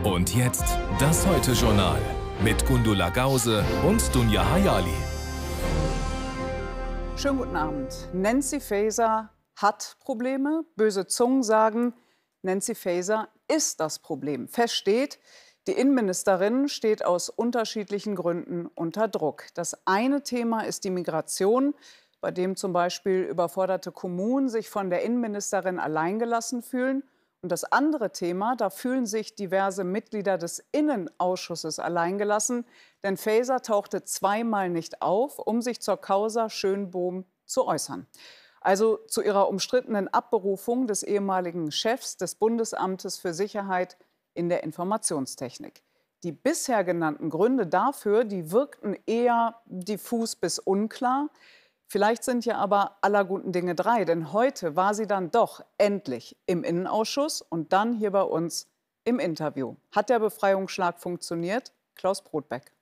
Und jetzt das Heute-Journal mit Gundula Gause und Dunja Hayali. Schönen guten Abend. Nancy Faeser hat Probleme. Böse Zungen sagen, Nancy Faeser ist das Problem. Fest steht, die Innenministerin steht aus unterschiedlichen Gründen unter Druck. Das eine Thema ist die Migration, bei dem zum Beispiel überforderte Kommunen sich von der Innenministerin alleingelassen fühlen. Und das andere Thema, da fühlen sich diverse Mitglieder des Innenausschusses alleingelassen, denn Faeser tauchte zweimal nicht auf, um sich zur Causa Schönbohm zu äußern. Also zu ihrer umstrittenen Abberufung des ehemaligen Chefs des Bundesamtes für Sicherheit in der Informationstechnik. Die bisher genannten Gründe dafür, die wirkten eher diffus bis unklar. Vielleicht sind ja aber aller guten Dinge drei, denn heute war sie dann doch endlich im Innenausschuss und dann hier bei uns im Interview. Hat der Befreiungsschlag funktioniert? Klaus Brodbeck.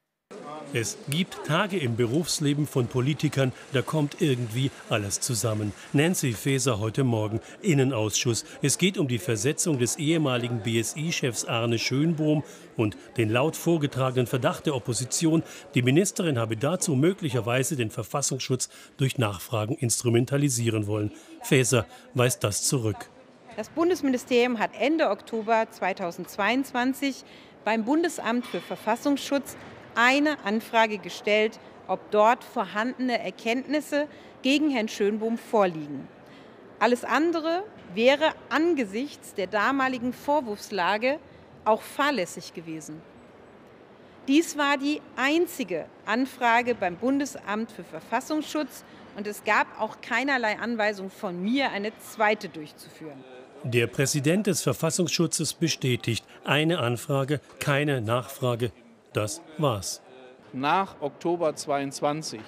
Es gibt Tage im Berufsleben von Politikern, da kommt irgendwie alles zusammen. Nancy Faeser heute Morgen, Innenausschuss. Es geht um die Versetzung des ehemaligen BSI-Chefs Arne Schönbohm und den laut vorgetragenen Verdacht der Opposition, die Ministerin habe dazu möglicherweise den Verfassungsschutz durch Nachfragen instrumentalisieren wollen. Faeser weist das zurück. Das Bundesministerium hat Ende Oktober 2022 beim Bundesamt für Verfassungsschutz eine Anfrage gestellt, ob dort vorhandene Erkenntnisse gegen Herrn Schönbohm vorliegen. Alles andere wäre angesichts der damaligen Vorwurfslage auch fahrlässig gewesen. Dies war die einzige Anfrage beim Bundesamt für Verfassungsschutz und es gab auch keinerlei Anweisung von mir, eine zweite durchzuführen. Der Präsident des Verfassungsschutzes bestätigt, eine Anfrage, keine Nachfrage. Das war's. Nach Oktober 22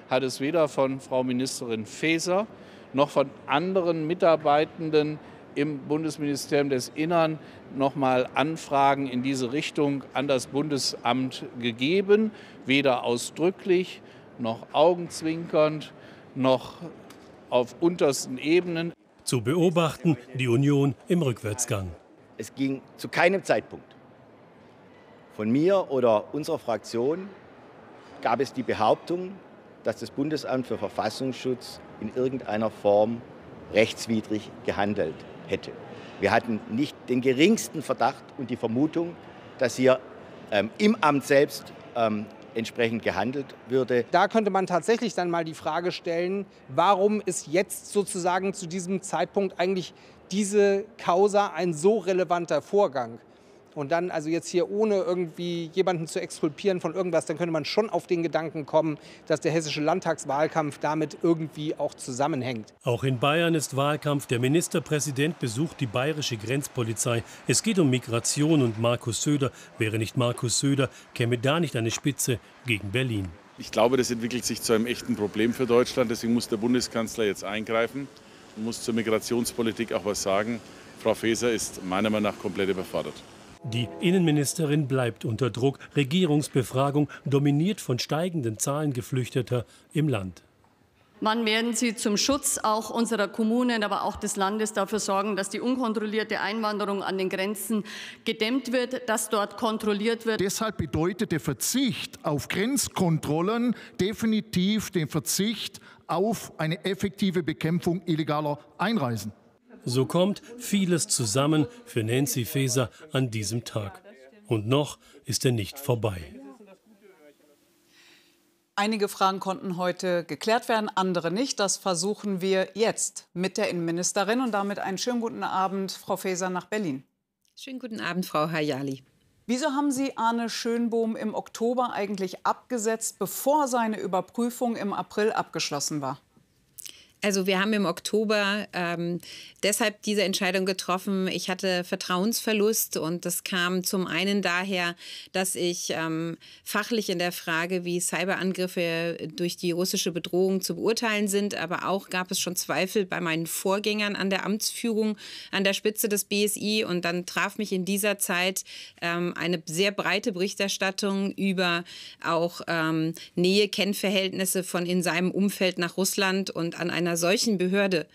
hat es weder von Frau Ministerin Faeser noch von anderen Mitarbeitenden im Bundesministerium des Innern noch mal Anfragen in diese Richtung an das Bundesamt gegeben. Weder ausdrücklich, noch augenzwinkernd, noch auf untersten Ebenen. Zu beobachten, die Union im Rückwärtsgang. Es ging zu keinem Zeitpunkt von mir oder unserer Fraktion gab es die Behauptung, dass das Bundesamt für Verfassungsschutz in irgendeiner Form rechtswidrig gehandelt hätte. Wir hatten nicht den geringsten Verdacht und die Vermutung, dass hier im Amt selbst entsprechend gehandelt würde. Da könnte man tatsächlich dann mal die Frage stellen, warum ist jetzt sozusagen zu diesem Zeitpunkt eigentlich diese Causa ein so relevanter Vorgang? Und dann also jetzt hier ohne irgendwie jemanden zu exkulpieren von irgendwas, dann könnte man schon auf den Gedanken kommen, dass der hessische Landtagswahlkampf damit irgendwie auch zusammenhängt. Auch in Bayern ist Wahlkampf. Der Ministerpräsident besucht die bayerische Grenzpolizei. Es geht um Migration und Markus Söder. Wäre nicht Markus Söder, käme da nicht eine Spitze gegen Berlin. Ich glaube, das entwickelt sich zu einem echten Problem für Deutschland. Deswegen muss der Bundeskanzler jetzt eingreifen und muss zur Migrationspolitik auch was sagen. Frau Faeser ist meiner Meinung nach komplett überfordert. Die Innenministerin bleibt unter Druck. Regierungsbefragung dominiert von steigenden Zahlen Geflüchteter im Land. Wann werden Sie zum Schutz auch unserer Kommunen, aber auch des Landes dafür sorgen, dass die unkontrollierte Einwanderung an den Grenzen gedämmt wird, dass dort kontrolliert wird? Deshalb bedeutet der Verzicht auf Grenzkontrollen definitiv den Verzicht auf eine effektive Bekämpfung illegaler Einreisen. So kommt vieles zusammen für Nancy Faeser an diesem Tag. Und noch ist er nicht vorbei. Einige Fragen konnten heute geklärt werden, andere nicht. Das versuchen wir jetzt mit der Innenministerin. Und damit einen schönen guten Abend, Frau Faeser, nach Berlin. Schönen guten Abend, Frau Hayali. Wieso haben Sie Arne Schönbohm im Oktober eigentlich abgesetzt, bevor seine Überprüfung im April abgeschlossen war? Also wir haben im Oktober deshalb diese Entscheidung getroffen. Ich hatte Vertrauensverlust und das kam zum einen daher, dass ich fachlich in der Frage, wie Cyberangriffe durch die russische Bedrohung zu beurteilen sind, aber auch gab es schon Zweifel bei meinen Vorgängern an der Amtsführung an der Spitze des BSI und dann traf mich in dieser Zeit eine sehr breite Berichterstattung über auch Nähe-Kennverhältnisse von in seinem Umfeld nach Russland und an einer einer solchen Behörde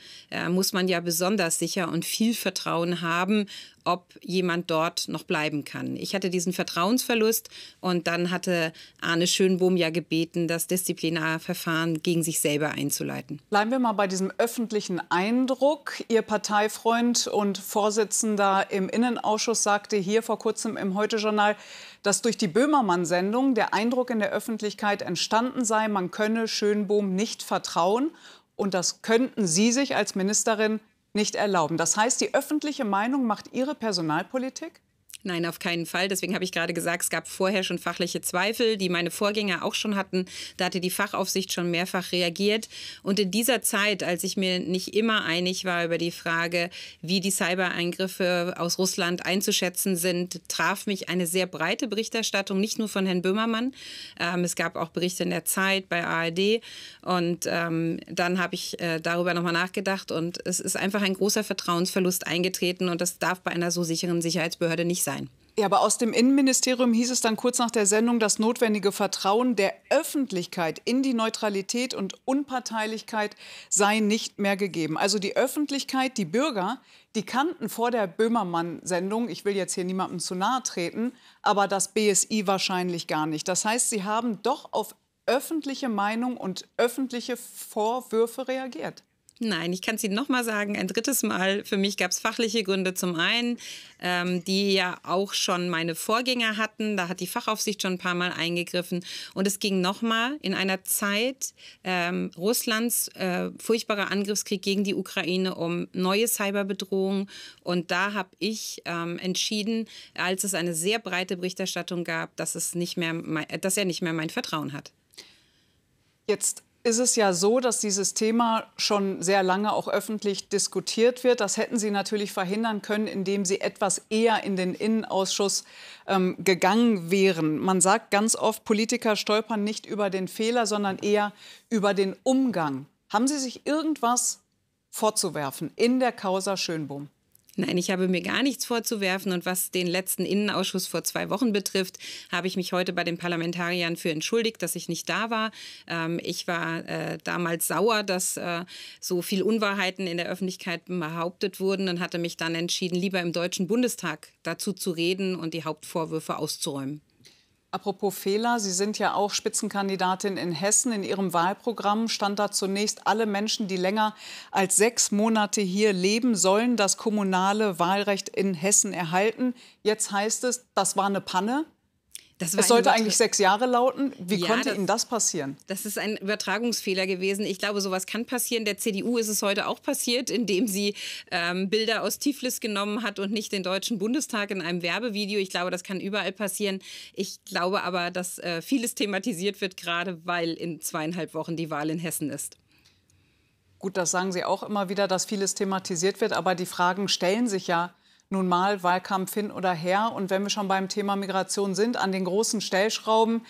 muss man ja besonders sicher und viel Vertrauen haben, ob jemand dort noch bleiben kann. Ich hatte diesen Vertrauensverlust und dann hatte Arne Schönbohm ja gebeten, das Disziplinarverfahren gegen sich selber einzuleiten. Bleiben wir mal bei diesem öffentlichen Eindruck. Ihr Parteifreund und Vorsitzender im Innenausschuss sagte hier vor kurzem im Heute-Journal, dass durch die Böhmermann-Sendung der Eindruck in der Öffentlichkeit entstanden sei, man könne Schönbohm nicht vertrauen. Und das könnten Sie sich als Ministerin nicht erlauben. Das heißt, die öffentliche Meinung macht Ihre Personalpolitik? Nein, auf keinen Fall. Deswegen habe ich gerade gesagt, es gab vorher schon fachliche Zweifel, die meine Vorgänger auch schon hatten. Da hatte die Fachaufsicht schon mehrfach reagiert. Und in dieser Zeit, als ich mir nicht immer einig war über die Frage, wie die Cybereingriffe aus Russland einzuschätzen sind, traf mich eine sehr breite Berichterstattung, nicht nur von Herrn Böhmermann. Es gab auch Berichte in der Zeit, bei ARD. Und dann habe ich darüber nochmal nachgedacht. Und es ist einfach ein großer Vertrauensverlust eingetreten. Und das darf bei einer so sicheren Sicherheitsbehörde nicht sein. Ja, aber aus dem Innenministerium hieß es dann kurz nach der Sendung, das notwendige Vertrauen der Öffentlichkeit in die Neutralität und Unparteilichkeit sei nicht mehr gegeben. Also die Öffentlichkeit, die Bürger, die kannten vor der Böhmermann-Sendung, ich will jetzt hier niemandem zu nahe treten, aber das BSI wahrscheinlich gar nicht. Das heißt, Sie haben doch auf öffentliche Meinung und öffentliche Vorwürfe reagiert. Nein, ich kann es Ihnen noch mal sagen, ein drittes Mal. Für mich gab es fachliche Gründe zum einen, die ja auch schon meine Vorgänger hatten. Da hat die Fachaufsicht schon ein paar Mal eingegriffen. Und es ging noch mal in einer Zeit Russlands furchtbarer Angriffskrieg gegen die Ukraine um neue Cyberbedrohungen. Und da habe ich entschieden, als es eine sehr breite Berichterstattung gab, dass er nicht mehr mein Vertrauen hat. Jetzt ist es ja so, dass dieses Thema schon sehr lange auch öffentlich diskutiert wird. Das hätten Sie natürlich verhindern können, indem Sie etwas eher in den Innenausschuss gegangen wären. Man sagt ganz oft, Politiker stolpern nicht über den Fehler, sondern eher über den Umgang. Haben Sie sich irgendwas vorzuwerfen in der Causa Schönbohm? Nein, ich habe mir gar nichts vorzuwerfen. Und was den letzten Innenausschuss vor 2 Wochen betrifft, habe ich mich heute bei den Parlamentariern für entschuldigt, dass ich nicht da war. Ich war damals sauer, dass so viel Unwahrheiten in der Öffentlichkeit behauptet wurden und hatte mich dann entschieden, lieber im Deutschen Bundestag dazu zu reden und die Hauptvorwürfe auszuräumen. Apropos Fehler, Sie sind ja auch Spitzenkandidatin in Hessen. In Ihrem Wahlprogramm stand da zunächst, alle Menschen, die länger als 6 Monate hier leben, sollen das kommunale Wahlrecht in Hessen erhalten. Jetzt heißt es, das war eine Panne. Es sollte eigentlich 6 Jahre lauten. Wie konnte Ihnen das passieren? Das ist ein Übertragungsfehler gewesen. Ich glaube, sowas kann passieren. Der CDU ist es heute auch passiert, indem sie Bilder aus Tiflis genommen hat und nicht den Deutschen Bundestag in einem Werbevideo. Ich glaube, das kann überall passieren. Ich glaube aber, dass vieles thematisiert wird, gerade weil in 2,5 Wochen die Wahl in Hessen ist. Gut, das sagen Sie auch immer wieder, dass vieles thematisiert wird. Aber die Fragen stellen sich ja nun mal, Wahlkampf hin oder her. Und wenn wir schon beim Thema Migration sind, an den großen Stellschrauben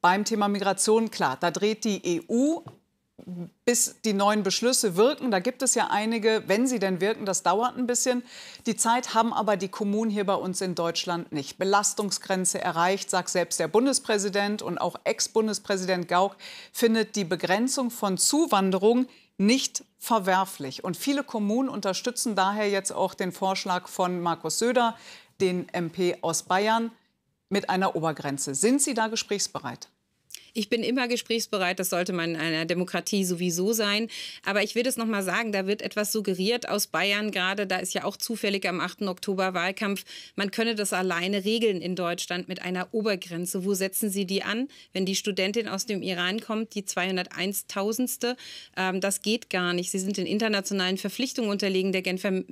beim Thema Migration, klar, da dreht die EU, bis die neuen Beschlüsse wirken. Da gibt es ja einige, wenn sie denn wirken, das dauert ein bisschen. Die Zeit haben aber die Kommunen hier bei uns in Deutschland nicht. Belastungsgrenze erreicht, sagt selbst der Bundespräsident, und auch Ex-Bundespräsident Gauck findet die Begrenzung von Zuwanderung nicht verwerflich. Und viele Kommunen unterstützen daher jetzt auch den Vorschlag von Markus Söder, den MP aus Bayern, mit einer Obergrenze. Sind Sie da gesprächsbereit? Ich bin immer gesprächsbereit, das sollte man in einer Demokratie sowieso sein. Aber ich will das noch mal sagen, da wird etwas suggeriert aus Bayern gerade, da ist ja auch zufällig am 8. Oktober Wahlkampf, man könne das alleine regeln in Deutschland mit einer Obergrenze. Wo setzen Sie die an? Wenn die Studentin aus dem Iran kommt, die 201.000ste, das geht gar nicht. Sie sind den internationalen Verpflichtungen unterlegen der Genfer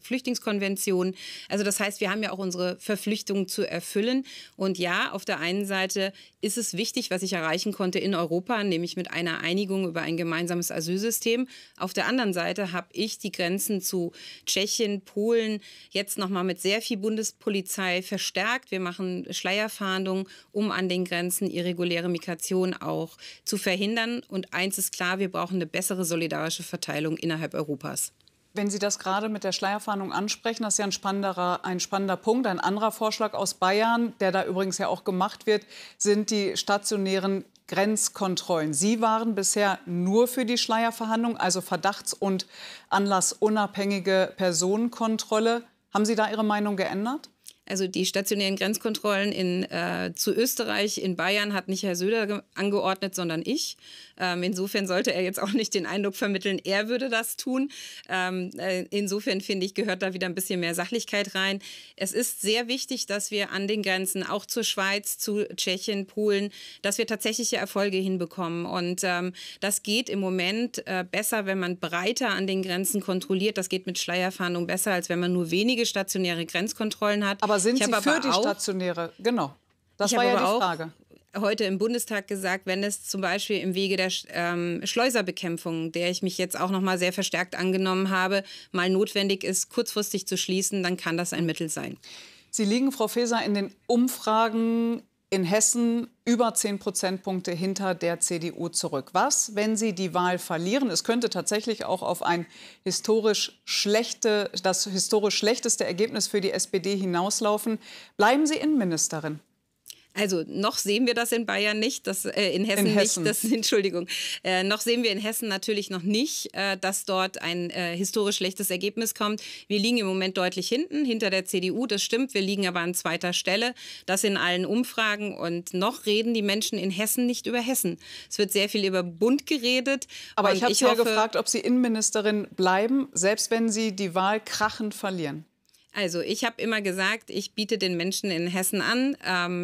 Flüchtlingskonvention. Also das heißt, wir haben ja auch unsere Verpflichtungen zu erfüllen. Und ja, auf der einen Seite ist es wichtig, was ich erreichen konnte in Europa, nämlich mit einer Einigung über ein gemeinsames Asylsystem. Auf der anderen Seite habe ich die Grenzen zu Tschechien, Polen jetzt noch mal mit sehr viel Bundespolizei verstärkt. Wir machen Schleierfahndungen, um an den Grenzen irreguläre Migration auch zu verhindern. Und eins ist klar, wir brauchen eine bessere solidarische Verteilung innerhalb Europas. Wenn Sie das gerade mit der Schleierfahndung ansprechen, das ist ja ein spannender Punkt. Ein anderer Vorschlag aus Bayern, der da übrigens ja auch gemacht wird, sind die stationären Grenzkontrollen. Sie waren bisher nur für die Schleierverhandlung, also verdachts- und anlassunabhängige Personenkontrolle. Haben Sie da Ihre Meinung geändert? Also die stationären Grenzkontrollen zu Österreich, in Bayern hat nicht Herr Söder angeordnet, sondern ich. Insofern sollte er jetzt auch nicht den Eindruck vermitteln, er würde das tun. Insofern finde ich, gehört da wieder ein bisschen mehr Sachlichkeit rein. Es ist sehr wichtig, dass wir an den Grenzen, auch zur Schweiz, zu Tschechien, Polen, dass wir tatsächliche Erfolge hinbekommen. Und das geht im Moment besser, wenn man breiter an den Grenzen kontrolliert. Das geht mit Schleierfahndung besser, als wenn man nur wenige stationäre Grenzkontrollen hat. Aber sind Sie für die stationäre? Genau, das war ja die Frage. Heute im Bundestag gesagt, wenn es zum Beispiel im Wege der Schleuserbekämpfung, der ich mich jetzt auch noch mal sehr verstärkt angenommen habe, mal notwendig ist, kurzfristig zu schließen, dann kann das ein Mittel sein. Sie liegen, Frau Faeser, in den Umfragen in Hessen über 10 Prozentpunkte hinter der CDU zurück. Was, wenn Sie die Wahl verlieren? Es könnte tatsächlich auch auf das historisch schlechteste Ergebnis für die SPD hinauslaufen. Bleiben Sie Innenministerin? Also noch sehen wir das in Bayern nicht, in Hessen nicht. Entschuldigung. Noch sehen wir in Hessen natürlich noch nicht, dass dort ein historisch schlechtes Ergebnis kommt. Wir liegen im Moment deutlich hinter der CDU, das stimmt. Wir liegen aber an zweiter Stelle. Das in allen Umfragen. Und noch reden die Menschen in Hessen nicht über Hessen. Es wird sehr viel über Bund geredet. Aber ich habe Sie ja gefragt, ob Sie Innenministerin bleiben, selbst wenn Sie die Wahl krachend verlieren. Also ich habe immer gesagt, ich biete den Menschen in Hessen an,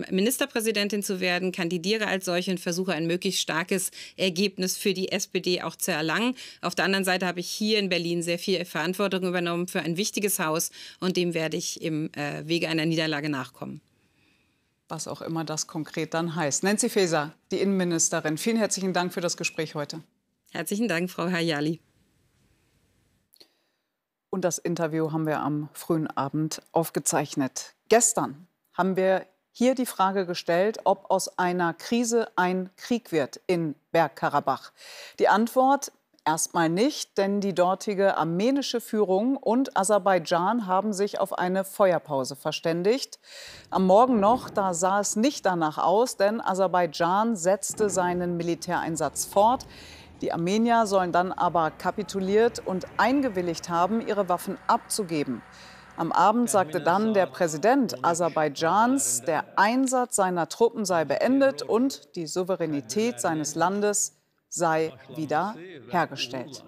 Ministerpräsidentin zu werden, kandidiere als solche und versuche ein möglichst starkes Ergebnis für die SPD auch zu erlangen. Auf der anderen Seite habe ich hier in Berlin sehr viel Verantwortung übernommen für ein wichtiges Haus und dem werde ich im Wege einer Niederlage nachkommen. Was auch immer das konkret dann heißt. Nancy Faeser, die Innenministerin, vielen herzlichen Dank für das Gespräch heute. Herzlichen Dank, Frau Hayali. Und das Interview haben wir am frühen Abend aufgezeichnet. Gestern haben wir hier die Frage gestellt, ob aus einer Krise ein Krieg wird in Bergkarabach. Die Antwort: erstmal nicht, denn die dortige armenische Führung und Aserbaidschan haben sich auf eine Feuerpause verständigt. Am Morgen noch, da sah es nicht danach aus, denn Aserbaidschan setzte seinen Militäreinsatz fort. Die Armenier sollen dann aber kapituliert und eingewilligt haben, ihre Waffen abzugeben. Am Abend sagte dann der Präsident Aserbaidschans, der Einsatz seiner Truppen sei beendet und die Souveränität seines Landes sei wieder hergestellt.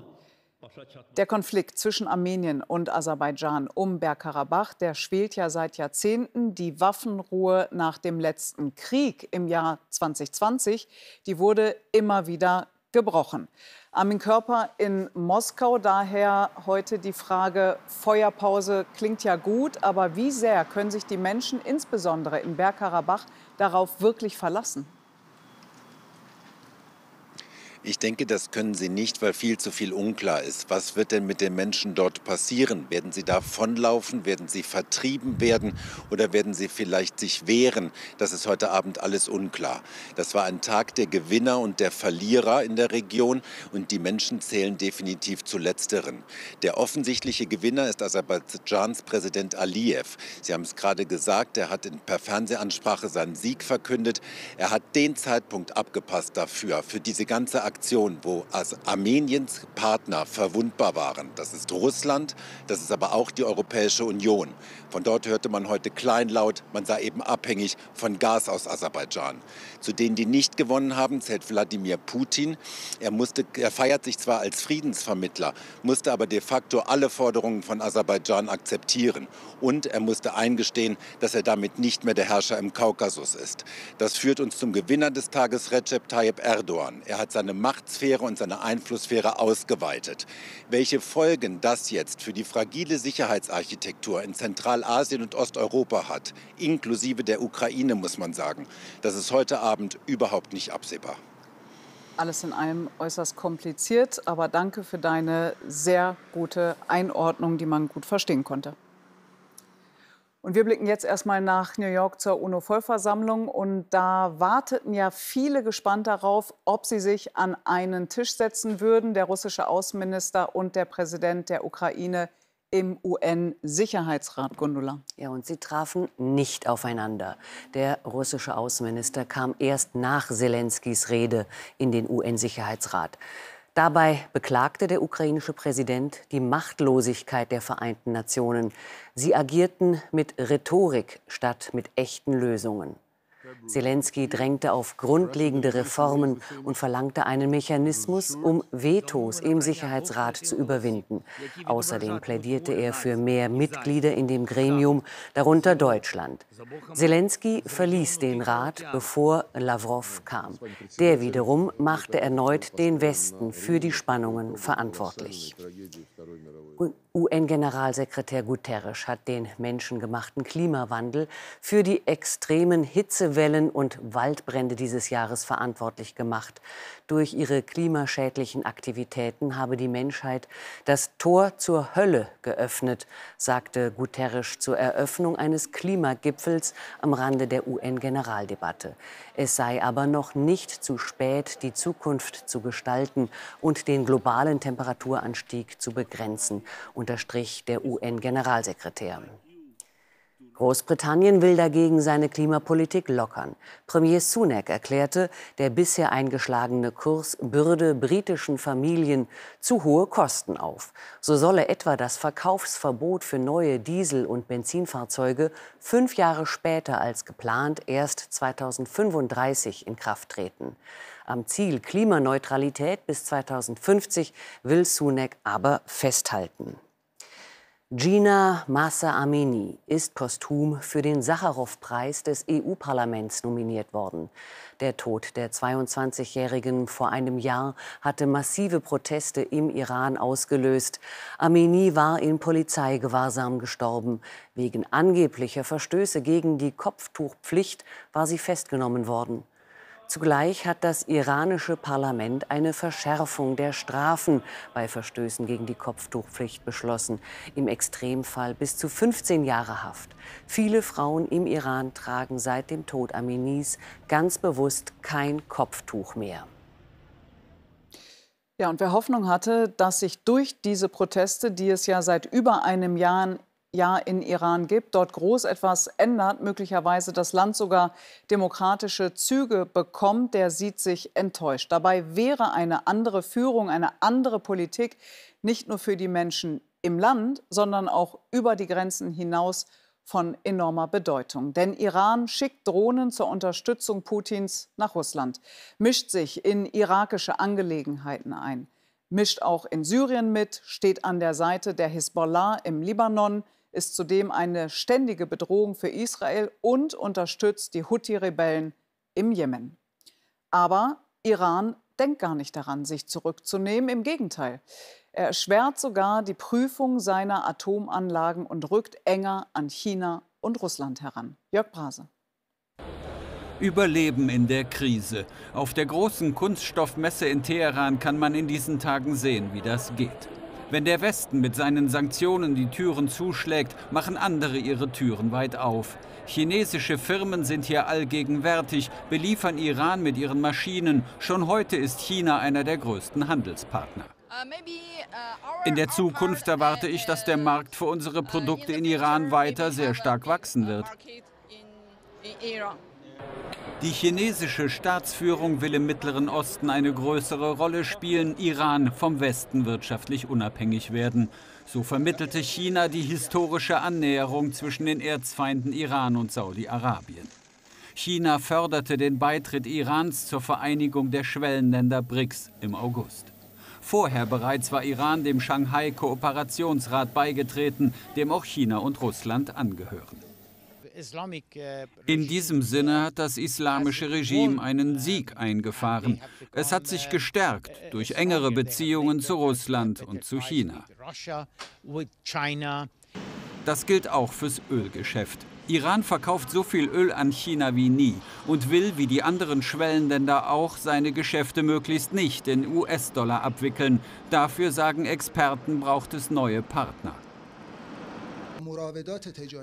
Der Konflikt zwischen Armenien und Aserbaidschan um Bergkarabach, der schwelt ja seit Jahrzehnten. Die Waffenruhe nach dem letzten Krieg im Jahr 2020, die wurde immer wieder gebrochen. Armin Körper in Moskau, daher heute die Frage: Feuerpause klingt ja gut, aber wie sehr können sich die Menschen, insbesondere in Bergkarabach, darauf wirklich verlassen? Ich denke, das können sie nicht, weil viel zu viel unklar ist. Was wird denn mit den Menschen dort passieren? Werden sie davonlaufen? Werden sie vertrieben werden? Oder werden sie vielleicht sich wehren? Das ist heute Abend alles unklar. Das war ein Tag der Gewinner und der Verlierer in der Region. Und die Menschen zählen definitiv zu Letzteren. Der offensichtliche Gewinner ist Aserbaidschans Präsident Aliyev. Sie haben es gerade gesagt, er hat per Fernsehansprache seinen Sieg verkündet. Er hat den Zeitpunkt abgepasst dafür, für diese ganze Aktion, wo Armeniens Partner verwundbar waren. Das ist Russland, das ist aber auch die Europäische Union. Von dort hörte man heute kleinlaut, man sei eben abhängig von Gas aus Aserbaidschan. Zu denen, die nicht gewonnen haben, zählt Wladimir Putin. Er feiert sich zwar als Friedensvermittler, musste aber de facto alle Forderungen von Aserbaidschan akzeptieren. Und er musste eingestehen, dass er damit nicht mehr der Herrscher im Kaukasus ist. Das führt uns zum Gewinner des Tages, Recep Tayyip Erdogan. Er hat seine Machtsphäre und seine Einflusssphäre ausgeweitet. Welche Folgen das jetzt für die fragile Sicherheitsarchitektur in Zentralasien und Osteuropa hat, inklusive der Ukraine, muss man sagen, das ist heute Abend überhaupt nicht absehbar. Alles in allem äußerst kompliziert, aber danke für deine sehr gute Einordnung, die man gut verstehen konnte. Und wir blicken jetzt erstmal nach New York zur UNO-Vollversammlung. Und da warteten ja viele gespannt darauf, ob sie sich an einen Tisch setzen würden, der russische Außenminister und der Präsident der Ukraine im UN-Sicherheitsrat, Gundula. Ja, und sie trafen nicht aufeinander. Der russische Außenminister kam erst nach Selenskys Rede in den UN-Sicherheitsrat. Dabei beklagte der ukrainische Präsident die Machtlosigkeit der Vereinten Nationen. Sie agierten mit Rhetorik statt mit echten Lösungen. Selensky drängte auf grundlegende Reformen und verlangte einen Mechanismus, um Vetos im Sicherheitsrat zu überwinden. Außerdem plädierte er für mehr Mitglieder in dem Gremium, darunter Deutschland. Selensky verließ den Rat, bevor Lavrov kam. Der wiederum machte erneut den Westen für die Spannungen verantwortlich. UN-Generalsekretär Guterres hat den menschengemachten Klimawandel für die extremen Hitzewellen und Waldbrände dieses Jahres verantwortlich gemacht. Durch ihre klimaschädlichen Aktivitäten habe die Menschheit das Tor zur Hölle geöffnet, sagte Guterres zur Eröffnung eines Klimagipfels am Rande der UN-Generaldebatte. Es sei aber noch nicht zu spät, die Zukunft zu gestalten und den globalen Temperaturanstieg zu begrenzen, unterstrich der UN-Generalsekretär. Großbritannien will dagegen seine Klimapolitik lockern. Premier Sunak erklärte, der bisher eingeschlagene Kurs bürde britischen Familien zu hohe Kosten auf. So solle etwa das Verkaufsverbot für neue Diesel- und Benzinfahrzeuge 5 Jahre später als geplant erst 2035 in Kraft treten. Am Ziel Klimaneutralität bis 2050 will Sunak aber festhalten. Jina Mahsa Amini ist posthum für den Sacharow-Preis des EU-Parlaments nominiert worden. Der Tod der 22-Jährigen vor einem Jahr hatte massive Proteste im Iran ausgelöst. Amini war in Polizeigewahrsam gestorben. Wegen angeblicher Verstöße gegen die Kopftuchpflicht war sie festgenommen worden. Zugleich hat das iranische Parlament eine Verschärfung der Strafen bei Verstößen gegen die Kopftuchpflicht beschlossen. Im Extremfall bis zu 15 Jahre Haft. Viele Frauen im Iran tragen seit dem Tod Aminis ganz bewusst kein Kopftuch mehr. Ja, und wer Hoffnung hatte, dass sich durch diese Proteste, die es ja seit über einem Jahr in Iran gibt, dort groß etwas ändert, möglicherweise das Land sogar demokratische Züge bekommt, der sieht sich enttäuscht. Dabei wäre eine andere Führung, eine andere Politik nicht nur für die Menschen im Land, sondern auch über die Grenzen hinaus von enormer Bedeutung. Denn Iran schickt Drohnen zur Unterstützung Putins nach Russland, mischt sich in irakische Angelegenheiten ein, mischt auch in Syrien mit, steht an der Seite der Hisbollah im Libanon, ist zudem eine ständige Bedrohung für Israel und unterstützt die Houthi-Rebellen im Jemen. Aber Iran denkt gar nicht daran, sich zurückzunehmen. Im Gegenteil. Er erschwert sogar die Prüfung seiner Atomanlagen und rückt enger an China und Russland heran. Jörg Brase. Überleben in der Krise. Auf der großen Kunststoffmesse in Teheran kann man in diesen Tagen sehen, wie das geht. Wenn der Westen mit seinen Sanktionen die Türen zuschlägt, machen andere ihre Türen weit auf. Chinesische Firmen sind hier allgegenwärtig, beliefern Iran mit ihren Maschinen. Schon heute ist China einer der größten Handelspartner. In der Zukunft erwarte ich, dass der Markt für unsere Produkte in Iran weiter sehr stark wachsen wird. Die chinesische Staatsführung will im Mittleren Osten eine größere Rolle spielen, Iran vom Westen wirtschaftlich unabhängig werden. So vermittelte China die historische Annäherung zwischen den Erzfeinden Iran und Saudi-Arabien. China förderte den Beitritt Irans zur Vereinigung der Schwellenländer BRICS im August. Vorher bereits war Iran dem Shanghai-Kooperationsrat beigetreten, dem auch China und Russland angehören. In diesem Sinne hat das islamische Regime einen Sieg eingefahren. Es hat sich gestärkt durch engere Beziehungen zu Russland und zu China. Das gilt auch fürs Ölgeschäft. Iran verkauft so viel Öl an China wie nie und will, wie die anderen Schwellenländer auch, seine Geschäfte möglichst nicht in US-Dollar abwickeln. Dafür, sagen Experten, braucht es neue Partner.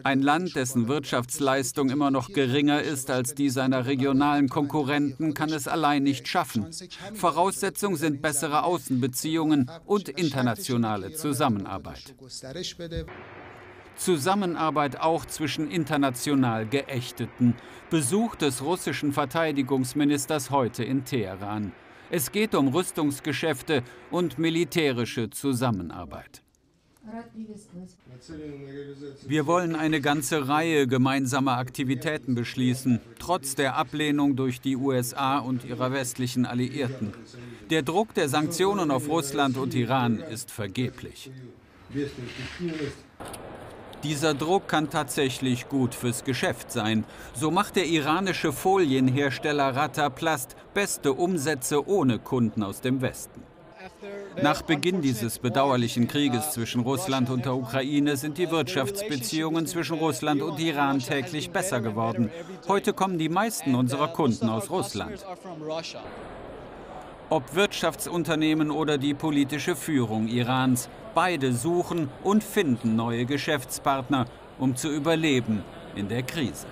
Ein Land, dessen Wirtschaftsleistung immer noch geringer ist als die seiner regionalen Konkurrenten, kann es allein nicht schaffen. Voraussetzung sind bessere Außenbeziehungen und internationale Zusammenarbeit. Zusammenarbeit auch zwischen international Geächteten. Besuch des russischen Verteidigungsministers heute in Teheran. Es geht um Rüstungsgeschäfte und militärische Zusammenarbeit. Wir wollen eine ganze Reihe gemeinsamer Aktivitäten beschließen, trotz der Ablehnung durch die USA und ihrer westlichen Alliierten. Der Druck der Sanktionen auf Russland und Iran ist vergeblich. Dieser Druck kann tatsächlich gut fürs Geschäft sein. So macht der iranische Folienhersteller Rataplast beste Umsätze ohne Kunden aus dem Westen. Nach Beginn dieses bedauerlichen Krieges zwischen Russland und der Ukraine sind die Wirtschaftsbeziehungen zwischen Russland und Iran täglich besser geworden. Heute kommen die meisten unserer Kunden aus Russland. Ob Wirtschaftsunternehmen oder die politische Führung Irans, beide suchen und finden neue Geschäftspartner, um zu überleben in der Krise.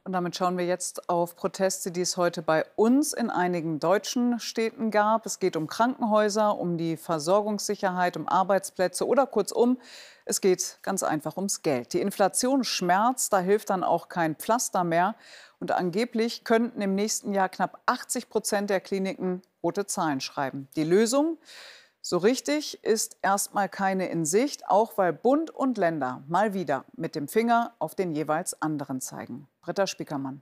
Und damit schauen wir jetzt auf Proteste, die es heute bei uns in einigen deutschen Städten gab. Es geht um Krankenhäuser, um die Versorgungssicherheit, um Arbeitsplätze oder kurzum, es geht ganz einfach ums Geld. Die Inflation schmerzt, da hilft dann auch kein Pflaster mehr. Und angeblich könnten im nächsten Jahr knapp 80% der Kliniken rote Zahlen schreiben. Die Lösung? So richtig ist erstmal keine in Sicht, auch weil Bund und Länder mal wieder mit dem Finger auf den jeweils anderen zeigen. Britta Spiekermann.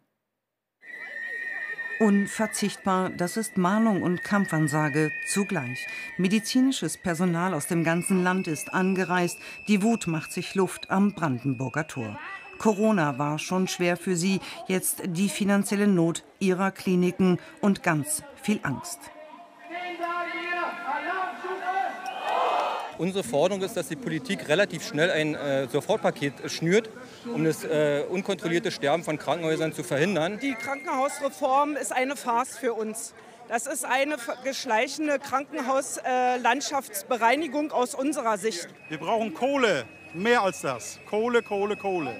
Unverzichtbar, das ist Mahnung und Kampfansage zugleich. Medizinisches Personal aus dem ganzen Land ist angereist. Die Wut macht sich Luft am Brandenburger Tor. Corona war schon schwer für sie, jetzt die finanzielle Not ihrer Kliniken und ganz viel Angst. Unsere Forderung ist, dass die Politik relativ schnell ein Sofortpaket schnürt, um das unkontrollierte Sterben von Krankenhäusern zu verhindern. Die Krankenhausreform ist eine Farce für uns. Das ist eine geschleichende Krankenhauslandschaftsbereinigung aus unserer Sicht. Wir brauchen Kohle, mehr als das. Kohle, Kohle, Kohle.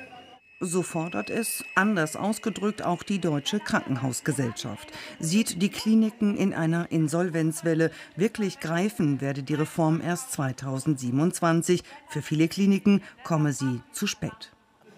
So fordert es, anders ausgedrückt, auch die Deutsche Krankenhausgesellschaft. Sieht die Kliniken in einer Insolvenzwelle. Wirklich greifen werde die Reform erst 2027. Für viele Kliniken komme sie zu spät.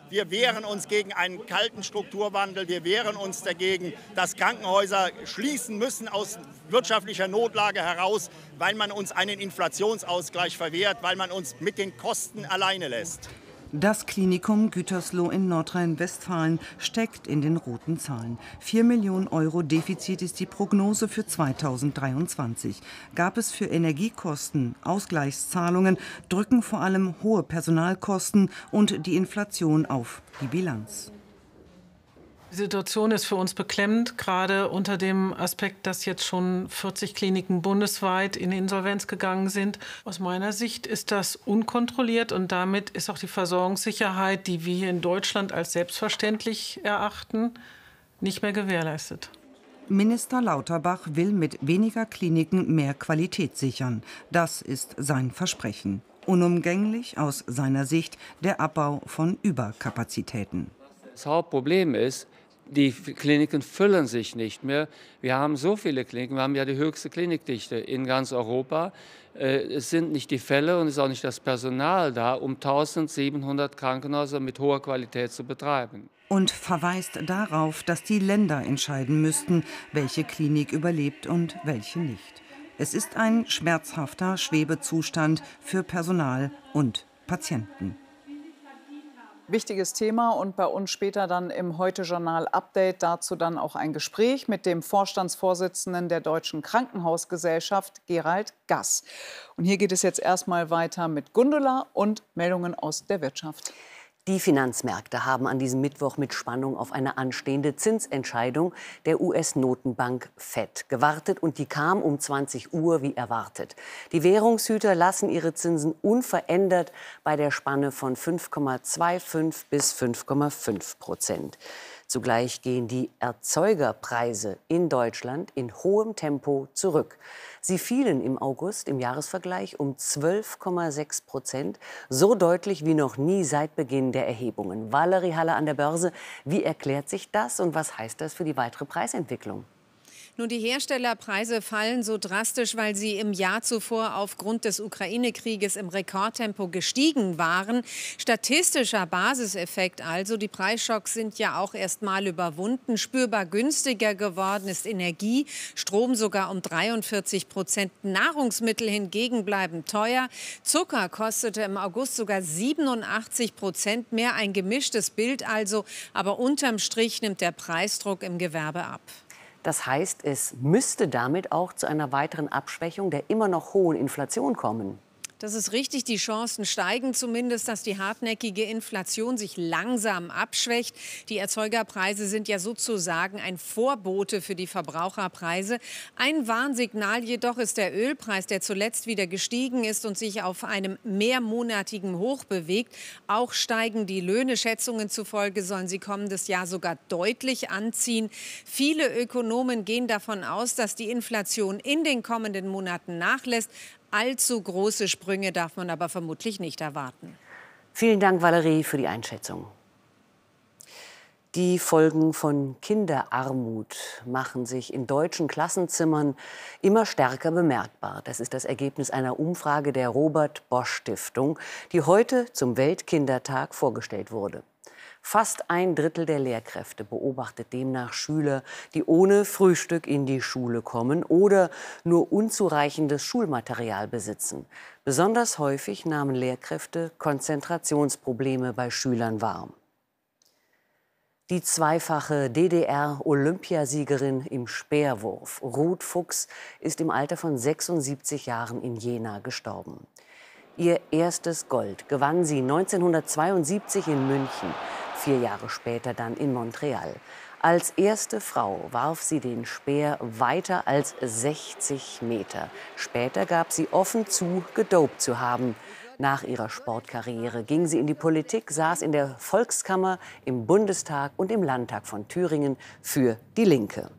Wir wehren uns gegen einen kalten Strukturwandel. Wir wehren uns dagegen, dass Krankenhäuser schließen müssen aus wirtschaftlicher Notlage heraus, weil man uns einen Inflationsausgleich verwehrt, weil man uns mit den Kosten alleine lässt. Das Klinikum Gütersloh in Nordrhein-Westfalen steckt in den roten Zahlen. 4 Millionen Euro Defizit ist die Prognose für 2023. Gab es für Energiekosten Ausgleichszahlungen, drücken vor allem hohe Personalkosten und die Inflation auf die Bilanz. Die Situation ist für uns beklemmend, gerade unter dem Aspekt, dass jetzt schon 40 Kliniken bundesweit in Insolvenz gegangen sind. Aus meiner Sicht ist das unkontrolliert und damit ist auch die Versorgungssicherheit, die wir hier in Deutschland als selbstverständlich erachten, nicht mehr gewährleistet. Minister Lauterbach will mit weniger Kliniken mehr Qualität sichern. Das ist sein Versprechen. Unumgänglich aus seiner Sicht der Abbau von Überkapazitäten. Das Hauptproblem ist, die Kliniken füllen sich nicht mehr. Wir haben so viele Kliniken, wir haben ja die höchste Klinikdichte in ganz Europa. Es sind nicht die Fälle und es ist auch nicht das Personal da, um 1700 Krankenhäuser mit hoher Qualität zu betreiben. Und verweist darauf, dass die Länder entscheiden müssten, welche Klinik überlebt und welche nicht. Es ist ein schmerzhafter Schwebezustand für Personal und Patienten. Wichtiges Thema und bei uns später dann im Heute-Journal-Update dazu dann auch ein Gespräch mit dem Vorstandsvorsitzenden der Deutschen Krankenhausgesellschaft, Gerald Gass. Und hier geht es jetzt erstmal weiter mit Gundula und Meldungen aus der Wirtschaft. Die Finanzmärkte haben an diesem Mittwoch mit Spannung auf eine anstehende Zinsentscheidung der US-Notenbank Fed gewartet. Und die kam um 20 Uhr wie erwartet. Die Währungshüter lassen ihre Zinsen unverändert bei der Spanne von 5,25 bis 5,5%. Zugleich gehen die Erzeugerpreise in Deutschland in hohem Tempo zurück. Sie fielen im August im Jahresvergleich um 12,6%, so deutlich wie noch nie seit Beginn der Erhebungen. Valerie Haller an der Börse, wie erklärt sich das und was heißt das für die weitere Preisentwicklung? Nun, die Herstellerpreise fallen so drastisch, weil sie im Jahr zuvor aufgrund des Ukraine-Krieges im Rekordtempo gestiegen waren. Statistischer Basiseffekt also. Die Preisschocks sind ja auch erst mal überwunden. Spürbar günstiger geworden ist Energie, Strom sogar um 43%. Nahrungsmittel hingegen bleiben teuer. Zucker kostete im August sogar 87% mehr. Ein gemischtes Bild also. Aber unterm Strich nimmt der Preisdruck im Gewerbe ab. Das heißt, es müsste damit auch zu einer weiteren Abschwächung der immer noch hohen Inflation kommen. Das ist richtig. Die Chancen steigen zumindest, dass die hartnäckige Inflation sich langsam abschwächt. Die Erzeugerpreise sind ja sozusagen ein Vorbote für die Verbraucherpreise. Ein Warnsignal jedoch ist der Ölpreis, der zuletzt wieder gestiegen ist und sich auf einem mehrmonatigen Hoch bewegt. Auch steigen die Löhne. Schätzungen zufolge sollen sie kommendes Jahr sogar deutlich anziehen. Viele Ökonomen gehen davon aus, dass die Inflation in den kommenden Monaten nachlässt. Allzu große Sprünge darf man aber vermutlich nicht erwarten. Vielen Dank, Valerie, für die Einschätzung. Die Folgen von Kinderarmut machen sich in deutschen Klassenzimmern immer stärker bemerkbar. Das ist das Ergebnis einer Umfrage der Robert-Bosch-Stiftung, die heute zum Weltkindertag vorgestellt wurde. Fast ein Drittel der Lehrkräfte beobachtet demnach Schüler, die ohne Frühstück in die Schule kommen oder nur unzureichendes Schulmaterial besitzen. Besonders häufig nahmen Lehrkräfte Konzentrationsprobleme bei Schülern wahr. Die zweifache DDR-Olympiasiegerin im Speerwurf, Ruth Fuchs, ist im Alter von 76 Jahren in Jena gestorben. Ihr erstes Gold gewann sie 1972 in München, 4 Jahre später dann in Montreal. Als erste Frau warf sie den Speer weiter als 60 Meter. Später gab sie offen zu, gedopt zu haben. Nach ihrer Sportkarriere ging sie in die Politik, saß in der Volkskammer, im Bundestag und im Landtag von Thüringen für die Linke.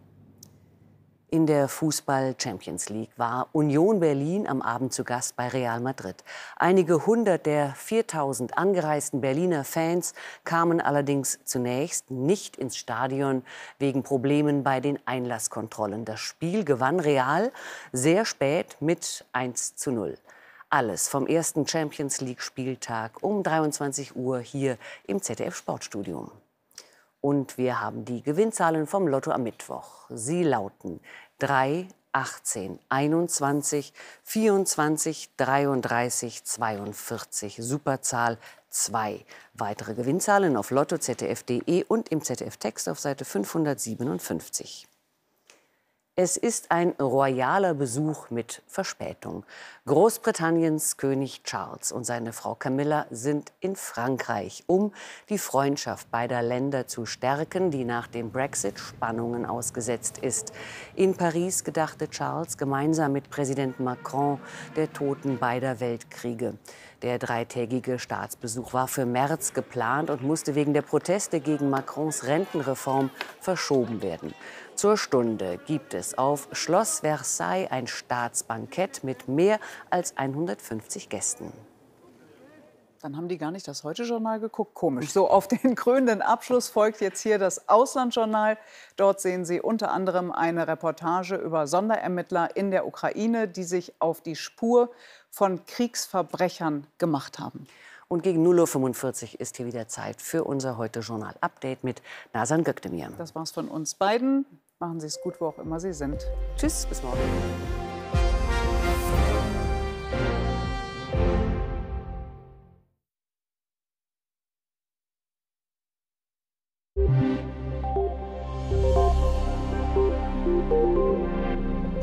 In der Fußball-Champions League war Union Berlin am Abend zu Gast bei Real Madrid. Einige hundert der 4000 angereisten Berliner Fans kamen allerdings zunächst nicht ins Stadion wegen Problemen bei den Einlasskontrollen. Das Spiel gewann Real sehr spät mit 1:0. Alles vom ersten Champions League-Spieltag um 23 Uhr hier im ZDF-Sportstudio. Und wir haben die Gewinnzahlen vom Lotto am Mittwoch. Sie lauten 3, 18, 21, 24, 33, 42, Superzahl 2. Weitere Gewinnzahlen auf lotto-zdf.de und im ZDF-Text auf Seite 557. Es ist ein royaler Besuch mit Verspätung. Großbritanniens König Charles und seine Frau Camilla sind in Frankreich, um die Freundschaft beider Länder zu stärken, die nach dem Brexit Spannungen ausgesetzt ist. In Paris gedachte Charles gemeinsam mit Präsident Macron der Toten beider Weltkriege. Der 3-tägige Staatsbesuch war für März geplant und musste wegen der Proteste gegen Macrons Rentenreform verschoben werden. Zur Stunde gibt es auf Schloss Versailles ein Staatsbankett mit mehr als 150 Gästen. Dann haben die gar nicht das Heute-Journal geguckt. Komisch. So, auf den krönenden Abschluss folgt jetzt hier das Auslandsjournal. Dort sehen Sie unter anderem eine Reportage über Sonderermittler in der Ukraine, die sich auf die Spur von Kriegsverbrechern gemacht haben. Und gegen 0:45 Uhr ist hier wieder Zeit für unser Heute-Journal-Update mit Nazan Gökdemir. Das war's von uns beiden. Machen Sie es gut, wo auch immer Sie sind. Tschüss, bis morgen.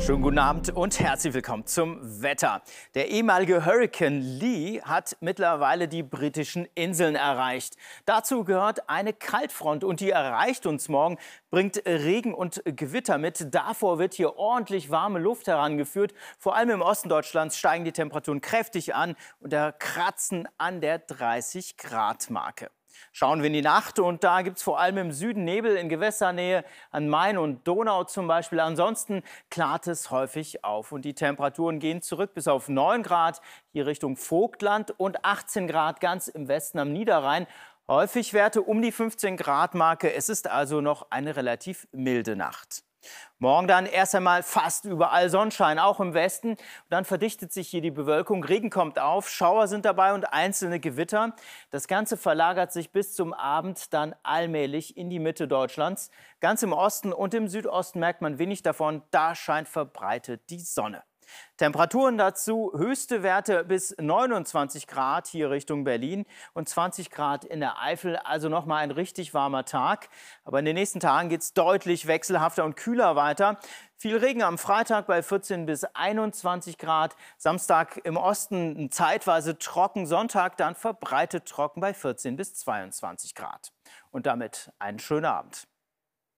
Schönen guten Abend und herzlich willkommen zum Wetter. Der ehemalige Hurrikan Lee hat mittlerweile die britischen Inseln erreicht. Dazu gehört eine Kaltfront und die erreicht uns morgen, bringt Regen und Gewitter mit. Davor wird hier ordentlich warme Luft herangeführt. Vor allem im Osten Deutschlands steigen die Temperaturen kräftig an und kratzen an der 30-Grad-Marke. Schauen wir in die Nacht und da gibt es vor allem im Süden Nebel in Gewässernähe an Main und Donau zum Beispiel. Ansonsten klart es häufig auf und die Temperaturen gehen zurück bis auf 9 Grad hier Richtung Vogtland und 18 Grad ganz im Westen am Niederrhein. Häufig Werte um die 15 Grad Marke. Es ist also noch eine relativ milde Nacht. Morgen dann erst einmal fast überall Sonnenschein, auch im Westen. Und dann verdichtet sich hier die Bewölkung, Regen kommt auf, Schauer sind dabei und einzelne Gewitter. Das Ganze verlagert sich bis zum Abend dann allmählich in die Mitte Deutschlands. Ganz im Osten und im Südosten merkt man wenig davon, da scheint verbreitet die Sonne. Temperaturen dazu, höchste Werte bis 29 Grad hier Richtung Berlin und 20 Grad in der Eifel, also nochmal ein richtig warmer Tag. Aber in den nächsten Tagen geht es deutlich wechselhafter und kühler weiter. Viel Regen am Freitag bei 14 bis 21 Grad, Samstag im Osten zeitweise trocken, Sonntag dann verbreitet trocken bei 14 bis 22 Grad. Und damit einen schönen Abend.